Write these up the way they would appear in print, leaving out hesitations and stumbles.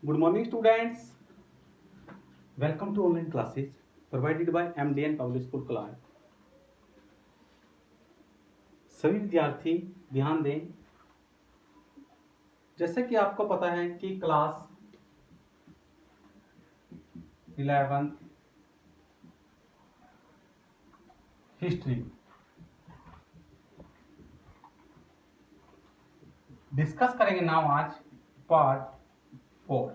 Good morning, students. Welcome to online classes provided by MDN Public School Kalar. सभी विद्यार्थी ध्यान दें। जैसे कि आपको पता है कि क्लास 11 हिस्ट्री डिस्कस करेंगे नाउ आज पार्ट 4।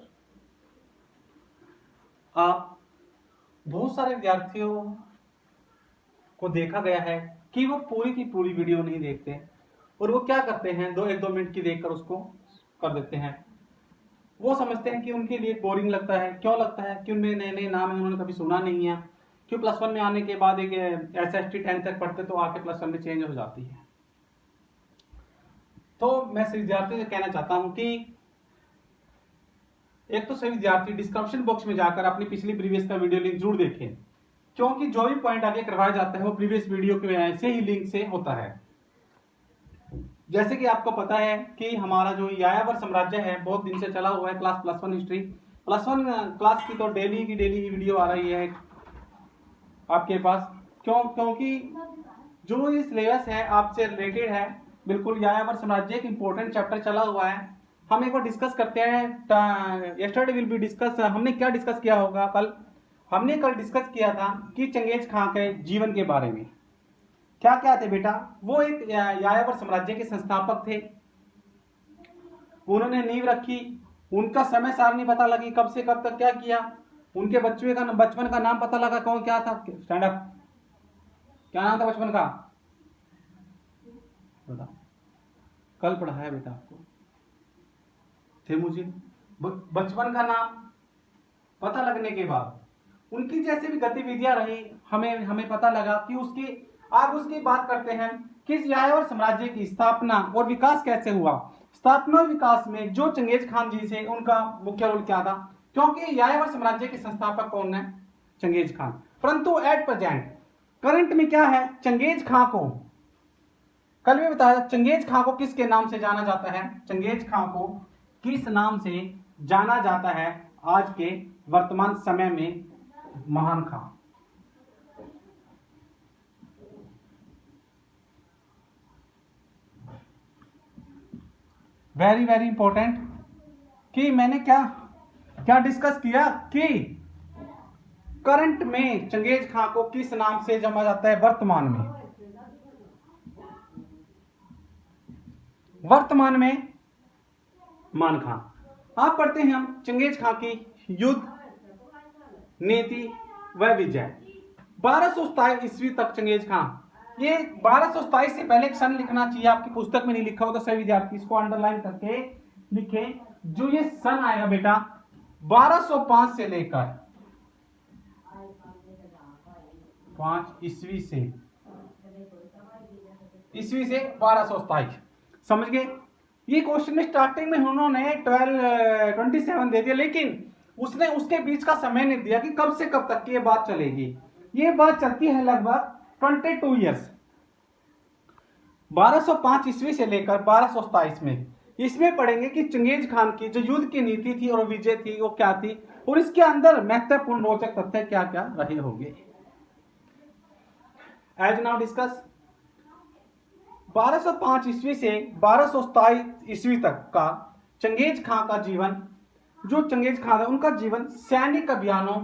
आप बहुत सारे विद्यार्थियों को देखा गया है कि वो पूरी की पूरी वीडियो नहीं देखते और वो क्या करते हैं, एक दो मिनट की देखकर उसको कर देते हैं। वो समझते हैं कि उनके लिए बोरिंग लगता है। क्यों लगता है? कि उनमें नए नए नाम है, उन्होंने कभी सुना नहीं है। क्यों +1 में आने के बाद एक SST 10 तक पढ़ते तो आके +1 में चेंज हो जाती है। तो मैं सभी विद्यार्थियों से कहना चाहता हूं कि एक तो सभी विद्यार्थी डिस्क्रिप्शन बॉक्स में जाकर अपनी पिछली प्रीवियस का वीडियो लिंक जरूर देखें, क्योंकि जो भी पॉइंट आगे करवाया जाता है वो प्रीवियस वीडियो के ऐसे ही लिंक से होता है। जैसे कि आपको पता है कि हमारा जो यायावर साम्राज्य है बहुत दिन से चला हुआ है। क्लास +1 हिस्ट्री +1 क्लास की तो डेली की वीडियो आ रही है आपके पास। क्योंकि जो ये सिलेबस है आपसे रिलेटेड है, बिल्कुल यायावर साम्राज्य एक इंपॉर्टेंट चैप्टर चला हुआ है। हम एक बार डिस्कस करते हैं। Yesterday will be discuss. हमने क्या डिस्कस किया होगा? हमने कल डिस्कस किया था कि चंगेज खां के जीवन के बारे में। क्या क्या थे बेटा? वो एक यायावर साम्राज्य के संस्थापक थे। उन्होंने नींव रखी। उनका समय सारणी पता लगी, कब से कब तक क्या किया। उनके बचपन का नाम पता लगा, कौन क्या था। Stand up. क्या नाम था बचपन का? बता। कल पढ़ा है बेटा आपको। थे मुझे बचपन का नाम पता लगने के बाद उनकी जैसे भी गतिविधियां रही, हमें पता लगा कि उसकी बात करते हैं कि यायावर साम्राज्य की स्थापना और विकास कैसे हुआ। स्थापना और विकास में जो चंगेज खान जी से उनका मुख्य रोल क्या था, क्योंकि यायावर साम्राज्य के संस्थापक कौन है? Genghis Khan. परंतु एट प्रेजेंट करंट में क्या है? चंगेज खान को कल भी बताया, चंगेज खान को किसके नाम से जाना जाता है? चंगेज खान को किस नाम से जाना जाता है आज के वर्तमान समय में? महान खां। वेरी वेरी इंपॉर्टेंट कि मैंने क्या डिस्कस किया कि करंट में चंगेज खां को किस नाम से जाना जाता है वर्तमान में मान खां। आप पढ़ते हैं हम चंगेज खां की युद्ध नीति व विजय। 1227 ईस्वी तक चंगेज खां, ये 1227 से पहले एक सन लिखना चाहिए। आपकी पुस्तक में नहीं लिखा हो तो सभी विद्यार्थी इसको अंडरलाइन करके लिखे। जो ये सन आएगा बेटा 1205 से लेकर 5 ईस्वी से 1227। समझ गए? ये क्वेश्चन में स्टार्टिंग में उन्होंने 27 दे दिया, लेकिन उसने उसके बीच का समय नहीं दिया कि कब से कब तक की ये बात चलेगी। ये बात चलती है लगभग 22 ईयर्स। 1205 ईस्वी से लेकर 1227 में इसमें पढ़ेंगे कि चंगेज खान की जो युद्ध की नीति थी और विजय थी वो क्या थी, और इसके अंदर महत्वपूर्ण रोचक तथ्य क्या क्या रहे होंगे। एज नाउ डिस्कस 1205 ईस्वी से 1227 ईस्वी तक का चंगेज खां का जीवन, जो चंगेज खान है उनका जीवन सैनिक अभियानों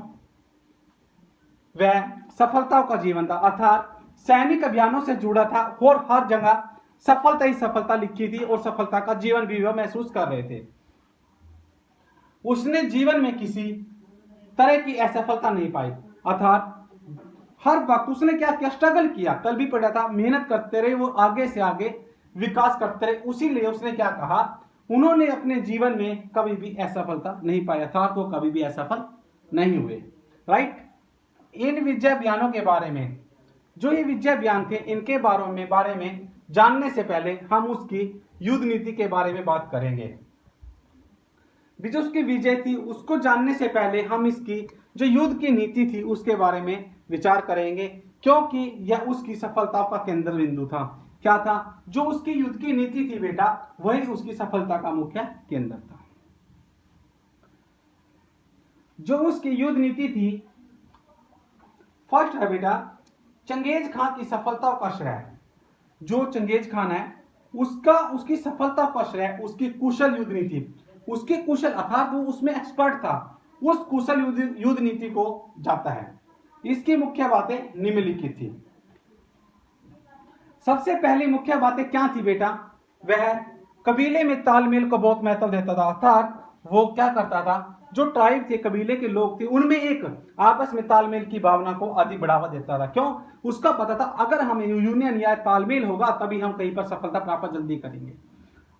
व सफलताओं का जीवन था। अर्थात सैनिक अभियानों से जुड़ा था और हर जगह सफलता ही सफलता लिखी थी और सफलता का जीवन भी वह महसूस कर रहे थे। उसने जीवन में किसी तरह की असफलता नहीं पाई। अर्थात हर वक्त उसने क्या किया? स्ट्रगल किया। कल भी पढ़ा था, मेहनत करते रहे, वो आगे से आगे विकास करते रहे। उसीलिए उसने क्या कहा? उन्होंने अपने जीवन में कभी भी असफलता नहीं पाई, अर्थात वो कभी भी असफल नहीं हुए। राइट? इन विजय अभियानों के बारे में, जो ये विजय अभियान थे, इनके बारे में जानने से पहले हम उसकी युद्ध नीति के बारे में बात करेंगे। जो उसकी विजय थी उसको जानने से पहले हम इसकी जो युद्ध की नीति थी उसके बारे में विचार करेंगे, क्योंकि यह उसकी सफलता का केंद्र बिंदु था। क्या था? जो उसकी युद्ध की नीति थी बेटा, वही उसकी सफलता का मुख्य केंद्र था। जो उसकी युद्ध नीति थी, फर्स्ट है बेटा चंगेज खान की सफलता का श्रेय, जो चंगेज खान है उसकी सफलता का श्रेय उसकी कुशल युद्ध नीति, उसके कुशल अर्थात वो उसमें एक्सपर्ट था, उस कुशल युद्ध नीति को जाता है। इसकी मुख्य बातें निम्नलिखित थी। सबसे पहली मुख्य बातें क्या थी बेटा, वह कबीले में तालमेल को बहुत महत्व देता था, अर्थात वो क्या करता था, जो ट्राइब थे, कबीले के लोग थे, उनमें एक आपस में तालमेल की भावना को अधिक बढ़ावा देता था। क्यों? उसका पता था अगर हमें यूनियन या तालमेल होगा तभी हम कहीं पर सफलता प्राप्त जल्दी करेंगे।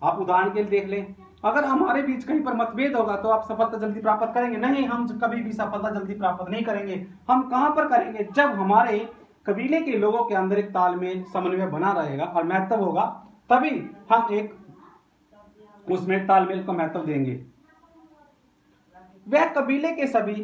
आप उदाहरण के लिए देख लें, अगर हमारे बीच कहीं पर मतभेद होगा तो आप सफलता जल्दी प्राप्त करेंगे नहीं, हम कभी भी सफलता जल्दी प्राप्त नहीं करेंगे। हम कहां पर करेंगे? जब हमारे कबीले के लोगों के अंदर एक तालमेल समन्वय बना रहेगा और महत्व होगा, तभी हम एक उसमें तालमेल को महत्व देंगे। वह कबीले के सभी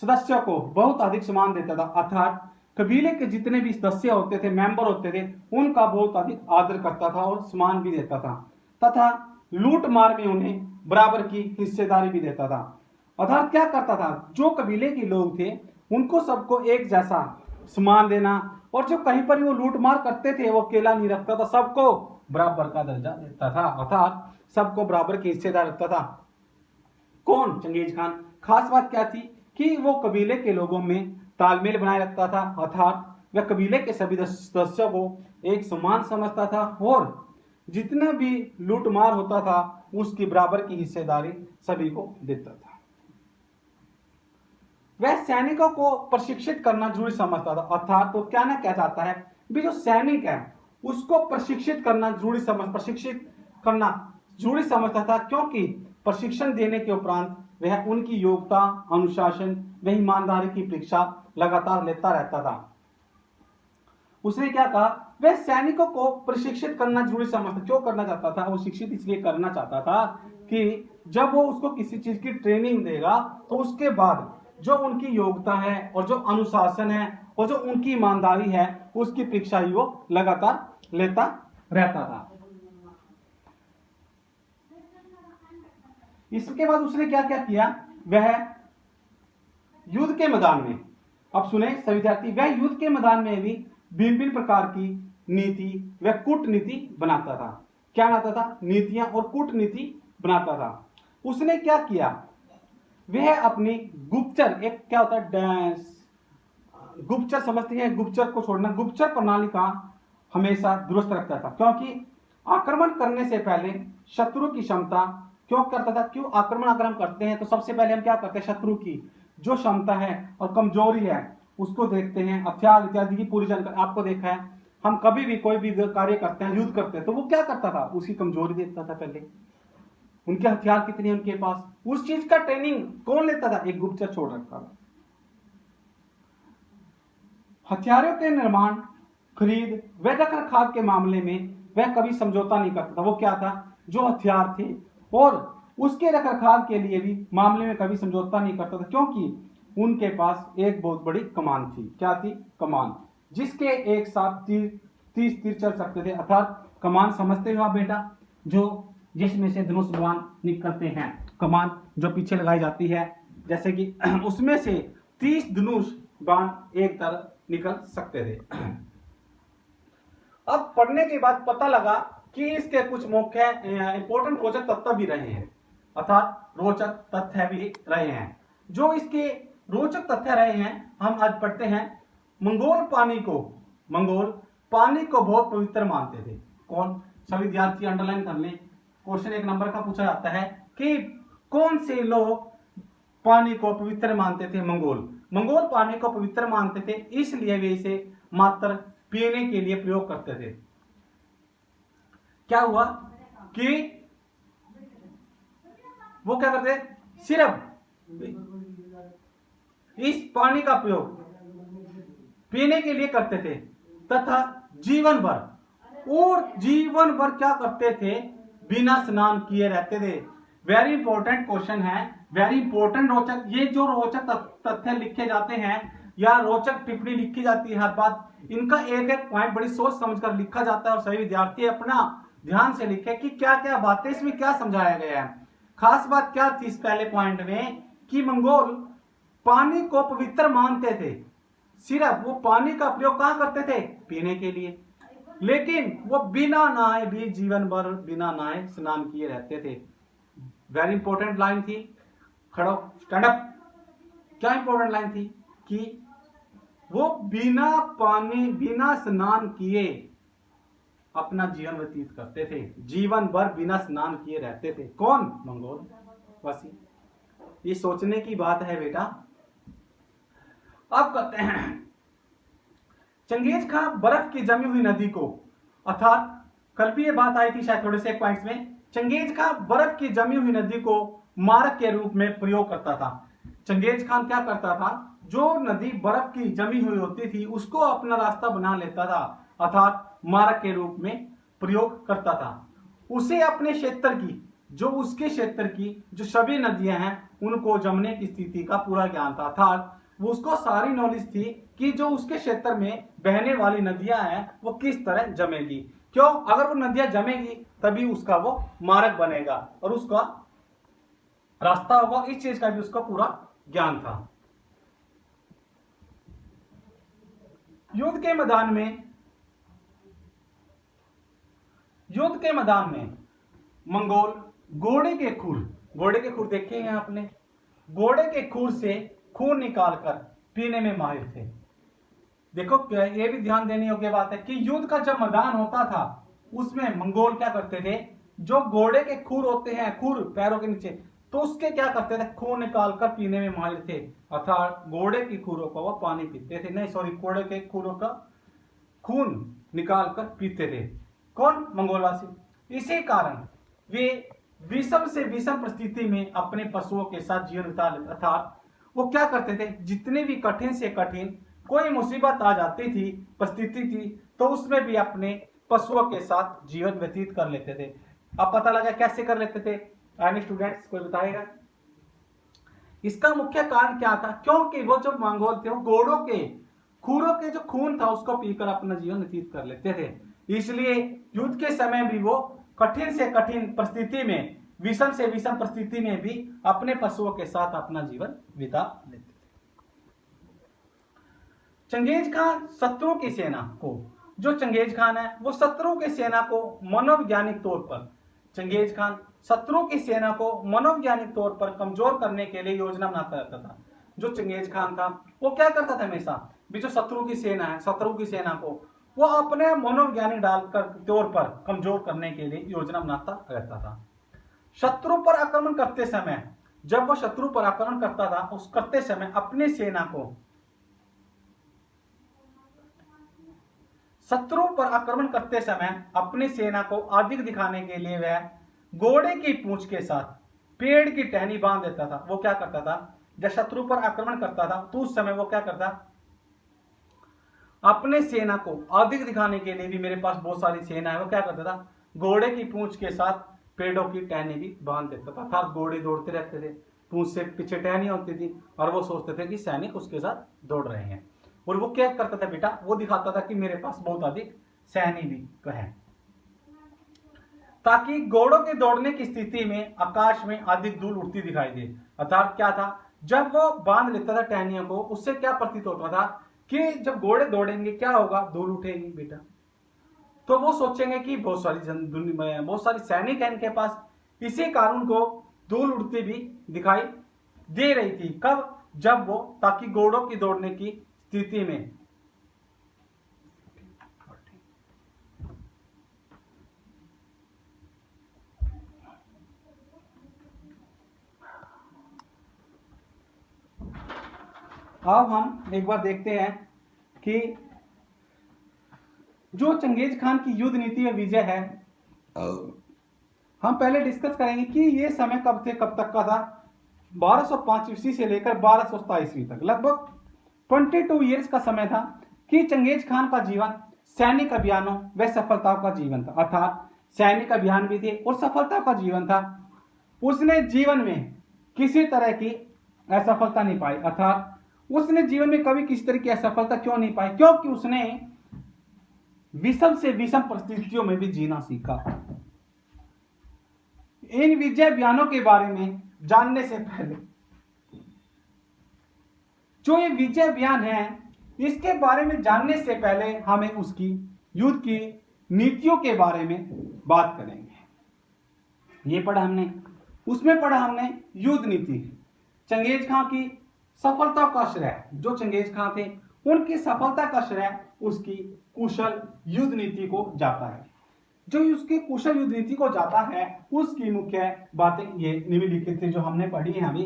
सदस्यों को बहुत अधिक सम्मान देता था, अर्थात कबीले के जितने भी सदस्य होते थे, मेंबर होते थे, उनका बहुत अधिक आदर करता था और सम्मान भी देता था, तथा लूट मार में उन्हें बराबर की हिस्सेदारी भी देता था। अर्थात क्या करता था, जो कबीले के लोग थे उनको सबको एक जैसा सम्मान देना, और जो कहीं पर वो लूट मार करते थे वो अकेला नहीं रखता था, सबको बराबर का दर्जा देता था, अर्थात सबको बराबर की हिस्सेदार रखता था। कौन? Genghis Khan. खास बात क्या थी कि वो कबीले के लोगों में तालमेल बनाए रखता था, अर्थात वह कबीले के सभी सदस्यों को एक समान समझता था और जितना भी लूटमार होता था उसकी बराबर की हिस्सेदारी सभी को देता था। वह सैनिकों को प्रशिक्षित करना जरूरी समझता था, अर्थात तो क्या ना क्या चाहता है भी, जो सैनिक है उसको प्रशिक्षित करना जरूरी समझता था, क्योंकि प्रशिक्षण देने के उपरांत वह उनकी योग्यता, अनुशासन व ईमानदारी की परीक्षा लगातार लेता रहता था। उसने क्या कहा, वह सैनिकों को प्रशिक्षित करना जरूरी समझता। क्यों करना चाहता था? वो शिक्षित इसलिए करना चाहता था कि जब वो उसको किसी चीज की ट्रेनिंग देगा तो उसके बाद जो उनकी योग्यता है और जो अनुशासन है और जो उनकी ईमानदारी है उसकी परीक्षा ही वो लगातार लेता रहता था। इसके बाद उसने क्या क्या किया, वह युद्ध के मैदान में, अब सुने सभी विद्यार्थी, वह युद्ध के मैदान में भी भिन्न प्रकार की नीति व कूटनीति बनाता था। क्या बनाता था? नीतियां और कूटनीति बनाता था। उसने क्या किया, वह अपनी गुप्तचर, एक क्या होता है गुप्तचर, समझते हैं गुप्तचर को छोड़ना, गुप्तचर प्रणाली का हमेशा दुरुस्त रखता था, क्योंकि आक्रमण करने से पहले शत्रु की क्षमता, क्यों करता था, क्यों आक्रमण अगर हम करते हैं तो सबसे पहले हम क्या करते हैं, शत्रु की जो क्षमता है और कमजोरी है उसको देखते हैं, हथियार इत्यादि की पूरी जानकारी। आपको देखा है हम कभी भी कोई भी कार्य करते हैं, युद्ध करते हैं, तो वो क्या करता था, उसकी कमजोरी देखता था, पहले उनके हथियार कितने हैं उनके पास, उस चीज का ट्रेनिंग कौन लेता था, एक गुप्तचर छोड़ रखा था। हथियारों के निर्माण, खरीद व रखरखाव के मामले में वह कभी समझौता नहीं करता था। वो क्या था, जो हथियार थे और उसके रखरखाव के लिए भी मामले में कभी समझौता नहीं करता था, क्योंकि उनके पास एक बहुत बड़ी कमान थी। क्या थी? कमान, जिसके एक साथ 30 तीर चल सकते थे, अर्थात कमान समझते हो आप बेटा, जो जिसमें से धनुष बाण निकलते हैं, कमान जो पीछे लगाई जाती है, जैसे कि उसमें से 30 धनुष बाण एक तरफ निकल सकते थे। अब पढ़ने के बाद पता लगा कि इसके कुछ मुख्य इंपॉर्टेंट रोचक तथ्य भी रहे हैं, अर्थात रोचक तथ्य भी रहे हैं। जो इसके रोचक तथ्य रहे हैं हम आज पढ़ते हैं। मंगोल पानी को बहुत पवित्र मानते थे। कौन? सभी विद्यार्थी अंडरलाइन कर लें, क्वेश्चन 1 नंबर का पूछा जाता है कि कौन से लोग पानी को पवित्र मानते थे? मंगोल पानी को पवित्र मानते थे, इसलिए वे इसे मात्र पीने के लिए प्रयोग करते थे। क्या हुआ कि वो क्या करते थे, सिर्फ इस पानी का प्रयोग पीने के लिए करते थे तथा जीवन भर क्या करते थे, बिना स्नान किए रहते थे। वेरी इंपॉर्टेंट क्वेश्चन है, वेरी इंपॉर्टेंट रोचक, ये जो रोचक तथ्य लिखे जाते हैं या रोचक टिप्पणी लिखी जाती है हर बात, इनका एक एक पॉइंट बड़ी सोच समझकर लिखा जाता है और सभी विद्यार्थी अपना ध्यान से लिखे कि क्या क्या बातें इसमें क्या समझाया गया है। खास बात क्या थी इस पहले पॉइंट में कि मंगोल पानी को पवित्र मानते थे, सिर्फ वो पानी का प्रयोग कहां करते थे? पीने के लिए। लेकिन वो बिना नहाए भी जीवन भर बिना नहाए स्नान किए रहते थे। वेरी इंपॉर्टेंट लाइन थी, खड़ो स्टैंड अप। क्या इंपॉर्टेंट लाइन थी? कि वो बिना पानी बिना स्नान किए अपना जीवन व्यतीत करते थे, जीवन भर बिना स्नान किए रहते थे। कौन? मंगोल वासी। ये सोचने की बात है बेटा। अब कहते हैं चंगेज खां बर्फ की जमी हुई नदी को, अर्थात कल भी ये बात आई थी शायद थोड़े से पॉइंट्स में, चंगेज खां बर्फ की जमी हुई नदी को मारक के रूप में प्रयोग करता था। चंगेज खान क्या करता था? जो नदी बर्फ की जमी हुई होती थी उसको अपना रास्ता बना लेता था, अर्थात मारक के रूप में प्रयोग करता था। उसे अपने क्षेत्र की उसके क्षेत्र की जो सभी नदियां हैं उनको जमने की स्थिति का पूरा ज्ञान था, अर्थात वो उसको सारी नॉलेज थी कि जो उसके क्षेत्र में बहने वाली नदियां हैं वो किस तरह जमेगी। क्यों? अगर वो नदियां जमेगी तभी उसका वो मार्ग बनेगा और उसका रास्ता होगा। इस चीज का भी उसका पूरा ज्ञान था। युद्ध के मैदान में मंगोल घोड़े के खुर देखे हैं आपने? घोड़े के खुर से खून निकालकर पीने में माहिर थे। देखो ये भी ध्यान देने योग्य बात है कि युद्ध का जब मैदान होता था उसमें मंगोल क्या करते थे? जो घोड़े के खुर होते हैं, खुर पैरों के नीचे, तो उसके क्या करते थे? खून निकालकर पीने में माहिर थे, अर्थात घोड़े की खुरों का वो पानी पीते थे। नहीं सॉरी, घोड़े के खुरों का खून निकालकर पीते थे। कौन? मंगोलवासी। इसी कारण वे विषम से विषम परिस्थिति में अपने पशुओं के साथ जीवन बिता लेते, अर्थात वो क्या करते थे? जितने भी कठिन से कठिन कोई मुसीबत आ जाती थी, परिस्थिति थी, तो उसमें भी अपने पशुओं के साथ जीवन व्यतीत कर लेते थे। अब पता लगा कैसे कर लेते थे? आने स्टूडेंट्स कोई बताएगा? इसका मुख्य कारण क्या था? क्योंकि वो जो मंगोल थे वो घोड़ों के खुरों के जो खून था उसको पीकर अपना जीवन व्यतीत कर लेते थे। इसलिए युद्ध के समय भी वो कठिन से कठिन परिस्थिति में, विषम से विषम परिस्थिति में भी अपने पशुओं के साथ अपना जीवन बिता लेते थे। चंगेज खान शत्रु की सेना को, जो चंगेज खान है वो शत्रु की सेना को मनोवैज्ञानिक तौर पर, चंगेज खान शत्रु की सेना को मनोवैज्ञानिक तौर पर कमजोर करने के लिए योजना बनाता रहता था। जो चंगेज खान था वो क्या करता था? हमेशा भी जो शत्रु की सेना है, शत्रु की सेना को वो अपने मनोवैज्ञानिक डालकर तौर पर कमजोर करने के लिए योजना बनाता रहता था। शत्रु पर आक्रमण करते समय, जब वो शत्रु पर आक्रमण करता था उस करते समय अपनी सेना को, शत्रु पर आक्रमण करते समय अपनी सेना को अधिक दिखाने के लिए वह घोड़े की पूंछ के साथ पेड़ की टहनी बांध देता था। वो क्या करता था? जब शत्रु पर आक्रमण करता था तो उस समय वो क्या करता? अपने सेना को अधिक दिखाने के लिए भी मेरे पास बहुत सारी सेना है, वो क्या करता था? घोड़े की पूंछ के साथ पेड़ों की टहनी भी बांध देता था, अर्थात घोड़े दौड़ते रहते थे, पूंछ से पीछे टहनी होती थी और वो सोचते थे कि सैनिक उसके साथ दौड़ रहे हैं। और वो क्या करता था बेटा? वो दिखाता था कि मेरे पास बहुत अधिक सैनिक भी है, ताकि घोड़ों के दौड़ने की स्थिति में आकाश में अधिक धूल उड़ती दिखाई दे। अर्थात क्या था? जब वो बांध लेता था टहनियों को, उससे क्या प्रतीत होता था कि जब घोड़े दौड़ेंगे क्या होगा? धूल उठेगी बेटा। तो वो सोचेंगे कि बहुत सारी सैनिक है इनके पास, इसी कारण को धूल उड़ती भी दिखाई दे रही थी। कब? जब वो, ताकि घोड़ों की दौड़ने की स्थिति में अब हम एक बार देखते हैं कि जो चंगेज खान की युद्ध नीति में विजय है, हम पहले डिस्कस करेंगे कि ये समय कब से कब तक का था। 1205 ईस्वी से लेकर 1227 ईस्वी तक लगभग 22 ईयर्स का समय था कि चंगेज खान का जीवन सैनिक अभियानों व सफलताओं का जीवन था, अर्थात सैनिक अभियान भी थे और सफलता का जीवन था। उसने जीवन में किसी तरह की असफलता नहीं पाई, अर्थात उसने जीवन में कभी किसी तरह की असफलता क्यों नहीं पाई? क्योंकि उसने विषम से विषम परिस्थितियों में भी जीना सीखा। इन विजय अभियानों के बारे में जानने से पहले जो ये विजय अभियान है इसके बारे में जानने से पहले हमें उसकी युद्ध की नीतियों के बारे में बात करेंगे। ये पढ़ा हमने, उसमें पढ़ा हमने युद्ध नीति, चंगेज खां की सफलता का श्रेय, जो चंगेज खां थे उनकी सफलता का श्रेय उसकी कुशल युद्ध नीति को जाता है। जो उसकी कुशल युद्ध नीति को जाता है उसकी मुख्य बातें ये निम्नलिखित थी जो हमने पढ़ी है अभी।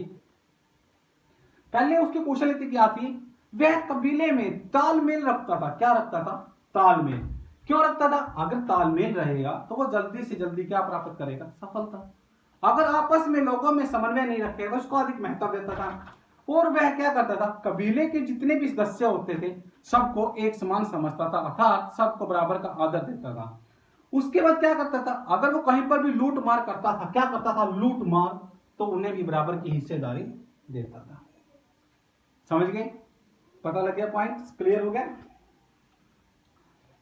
पहले उसकी कुशल नीति क्या थी? वह कबीले में तालमेल रखता था। क्या रखता था? तालमेल। क्यों रखता था? अगर तालमेल रहेगा तो वो जल्दी से जल्दी क्या प्राप्त करेगा? सफलता। अगर आपस में लोगों में समन्वय नहीं रखेगा उसको अधिक महत्व देता था। और वह क्या करता था? कबीले के जितने भी सदस्य होते थे सबको एक समान समझता था, अर्थात सबको बराबर का आदर देता था। उसके बाद क्या करता था? अगर वो कहीं पर भी लूट मार करता था, क्या करता था? लूट मार, तो उन्हें भी बराबर की हिस्सेदारी देता था। समझ गए? पता लग गया? पॉइंट क्लियर हो गया?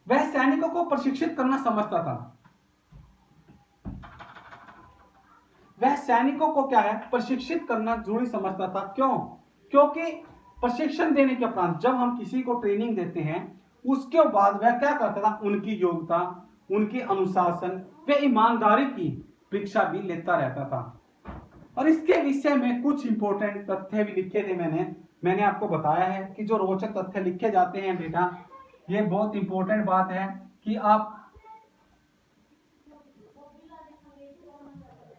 वह सैनिकों को प्रशिक्षित करना समझता था। वह सैनिकों को क्या है? प्रशिक्षित करना जरूरी समझता था। क्यों? क्योंकि प्रशिक्षण देने के उपरांत जब हम किसी को ट्रेनिंग देते हैं उसके बाद वह क्या करता था? उनकी योग्यता, उनकी अनुशासन व ईमानदारी की परीक्षा भी लेता रहता था। और इसके विषय में कुछ इंपॉर्टेंट तथ्य भी लिखे थे मैंने आपको बताया है कि जो रोचक तथ्य लिखे जाते हैं बेटा, ये बहुत इंपॉर्टेंट बात है कि आप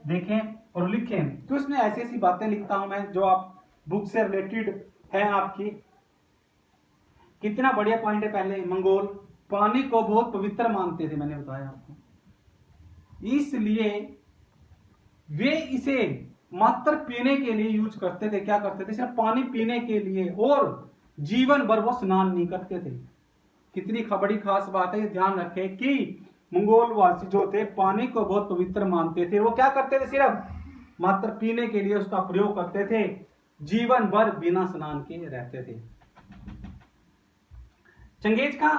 देखें और लिखें। तो इसमें ऐसी ऐसी बातें लिखता हूं मैं जो आप बुक से रिलेटेड है आपकी। कितना बढ़िया पॉइंट है। पहले मंगोल पानी को बहुत पवित्र मानते थे, मैंने बताया आपको, इसलिए वे इसे मात्र पीने के लिए यूज करते थे। क्या करते थे? सिर्फ पानी पीने के लिए, और जीवन भर वो स्नान नहीं करते थे। कितनी बड़ी खास बात है, ध्यान रखें कि मंगोल वासी जो थे पानी को बहुत पवित्र मानते थे। वो क्या करते थे? सिर्फ मात्र पीने के लिए उसका प्रयोग करते थे, जीवन भर बिना स्नान के रहते थे। चंगेज खां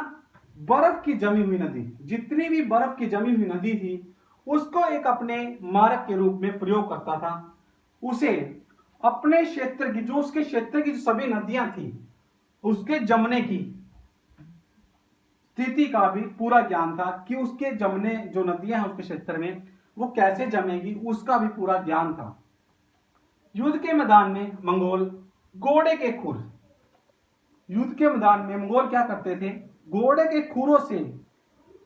बर्फ की जमी हुई नदी, जितनी भी बर्फ की जमी हुई नदी थी उसको एक अपने मार्ग के रूप में प्रयोग करता था। उसे अपने क्षेत्र की, जो उसके क्षेत्र की जो सभी नदियां थी उसके जमने की स्थिति का भी पूरा ज्ञान था कि उसके जमने जो नदियां हैं उसके क्षेत्र में वो कैसे जमेगी, उसका भी पूरा ज्ञान था। युद्ध के मैदान में मंगोल घोड़े के खुर, युद्ध के मैदान में मंगोल क्या करते थे? घोड़े के खुरों से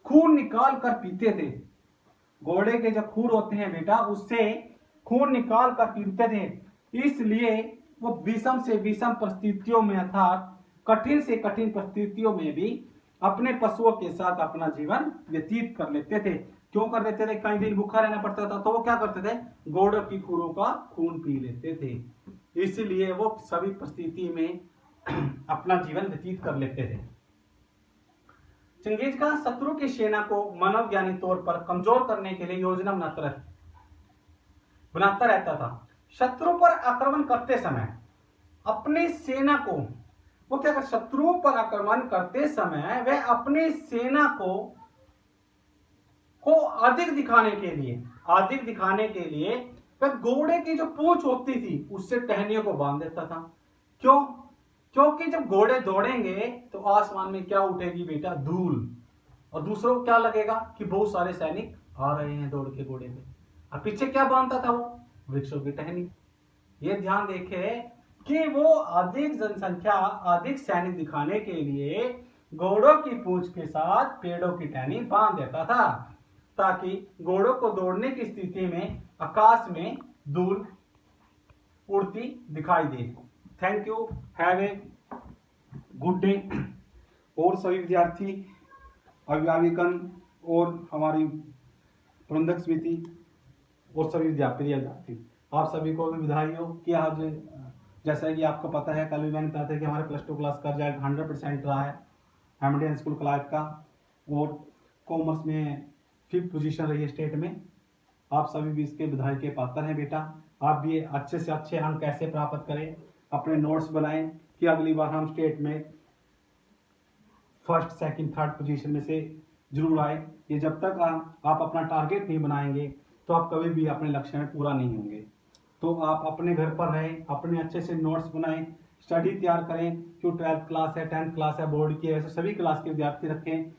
खून निकाल कर पीते थे। घोड़े के जो खुर होते हैं बेटा उससे खून निकाल कर पीते थे। इसलिए वो विषम से विषम परिस्थितियों में अर्थात कठिन से कठिन परिस्थितियों में भी अपने पशुओं के साथ अपना जीवन व्यतीत कर लेते थे। क्यों कर लेते थे? कई दिन भूखा रहना पड़ता था तो वो क्या करते थे? घोड़ों की खुरों का खून पी लेते थे। इसलिए वो सभी परिस्थिति में अपना जीवन व्यतीत कर लेते थे। चंगेज खां शत्रु की सेना को मनोवैज्ञानिक तौर पर कमजोर करने के लिए योजना बनाता रहता था। शत्रु पर आक्रमण करते समय अपनी सेना को वो क्या कर, शत्रुओं पर आक्रमण करते समय वह अपनी सेना को अधिक दिखाने के लिए वह घोड़े की जो पूंछ होती थी उससे टहनियों को बांध देता था। क्यों? क्योंकि जब घोड़े दौड़ेंगे तो आसमान में क्या उठेगी बेटा? धूल। और दूसरों को क्या लगेगा कि बहुत सारे सैनिक आ रहे हैं दौड़ के घोड़े पे। और पीछे क्या बांधता था वो? वृक्षों की टहनी। ये ध्यान देखे कि वो अधिक जनसंख्या, अधिक सैनिक दिखाने के लिए घोड़ों की पूंछ के साथ पेड़ों की टहनी बांध देता था ताकि घोड़ों को दौड़ने की स्थिति में आकाश में धूल उड़ती दिखाई दे। Thank you, have a good day. और सभी विद्यार्थी, अभिभावकगण और हमारी प्रबंधक समिति और सभी विद्यार्थी, आप सभी को भी बधाई हो कि आज जैसा कि आपको पता है, कल भी मैंने बताया था कि हमारे +2 क्लास का रिजल्ट 100% रहा है हैमिल्टन स्कूल क्लार्क का, और कॉमर्स में 5th पोजीशन रही है स्टेट में। आप सभी भी इसके बधाई के पात्र हैं बेटा। आप भी अच्छे से अच्छे अंक कैसे प्राप्त करें, अपने नोट्स बनाएं कि अगली बार हम स्टेट में 1st, 2nd, 3rd पोजीशन में से जरूर आए। ये जब तक आप अपना टारगेट नहीं बनाएंगे तो आप कभी भी अपने लक्ष्य में पूरा नहीं होंगे। तो आप अपने घर पर रहें, अपने अच्छे से नोट्स बनाएं, स्टडी तैयार करें, क्यों 12th क्लास है, 10th क्लास है, बोर्ड की है, ऐसे सभी क्लास के विद्यार्थी रखें,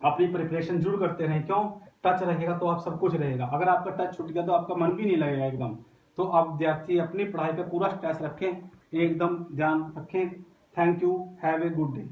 अपनी प्रिपरेशन जरूर करते रहें। क्यों? टच रहेगा तो आप सब कुछ रहेगा, अगर आपका टच छूट गया तो आपका मन भी नहीं लगेगा एकदम। तो आप विद्यार्थी अपनी पढ़ाई पे पूरा स्ट्रेस रखें, एकदम ध्यान रखें। Thank you, have a good day.